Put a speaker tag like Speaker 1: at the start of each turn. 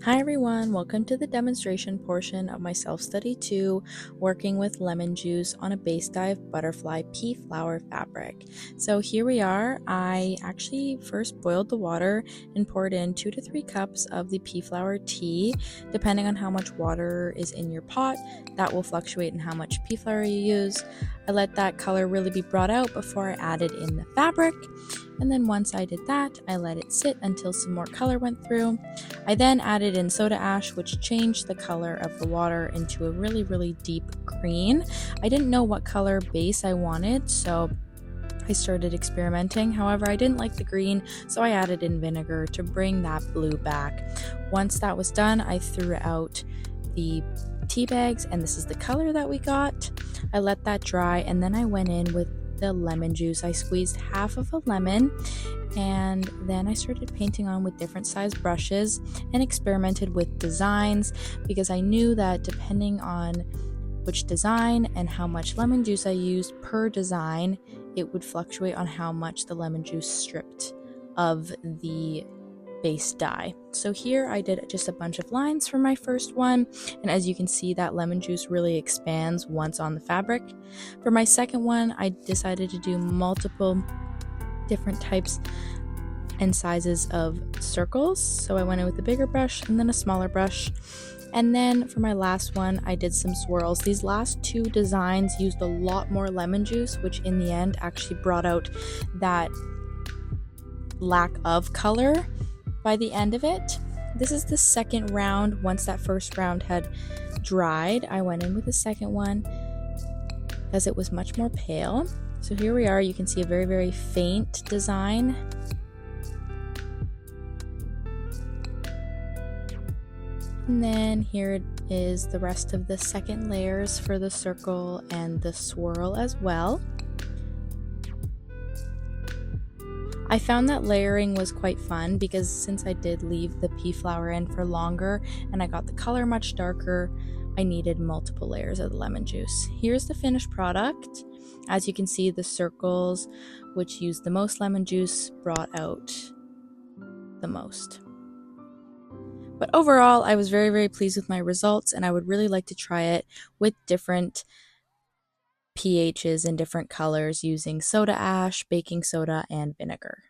Speaker 1: Hi everyone, welcome to the demonstration portion of my self-study 2, working with lemon juice on a base dye of butterfly pea flower fabric. So here we are. I actually first boiled the water and poured in 2 to 3 cups of the pea flower tea. Depending on how much water is in your pot, that will fluctuate in how much pea flower you use. I let that color really be brought out before I added in the fabric. And then once I did that, I let it sit until some more color went through. I then added in soda ash, which changed the color of the water into a really deep green. I didn't know what color base I wanted, so I started experimenting. However, I didn't like the green, so I added in vinegar to bring that blue back. Once that was done, I threw out the tea bags, and this is the color that we got. I let that dry, and then I went in with the lemon juice. I squeezed half of a lemon, and then I started painting on with different size brushes and experimented with designs because I knew that depending on which design and how much lemon juice I used per design, it would fluctuate on how much the lemon juice stripped of the base dye. So here I did just a bunch of lines for my first one, and as you can see, that lemon juice really expands once on the fabric. For my second one, I decided to do multiple different types and sizes of circles. So I went in with a bigger brush and then a smaller brush. And then for my last one, I did some swirls. These last two designs used a lot more lemon juice, which in the end actually brought out that lack of color by the end of it. This is the second round. Once that first round had dried, I went in with the second one because it was much more pale. So here we are. You can see a very faint design. And then here is the rest of the second layers for the circle and the swirl as well. I found that layering was quite fun because since I did leave the pea flower in for longer and I got the color much darker, I needed multiple layers of the lemon juice. Here's the finished product. As you can see, the circles, which used the most lemon juice, brought out the most. But overall, I was very pleased with my results, and I would really like to try it with different pHs and different colors using soda ash, baking soda, and vinegar.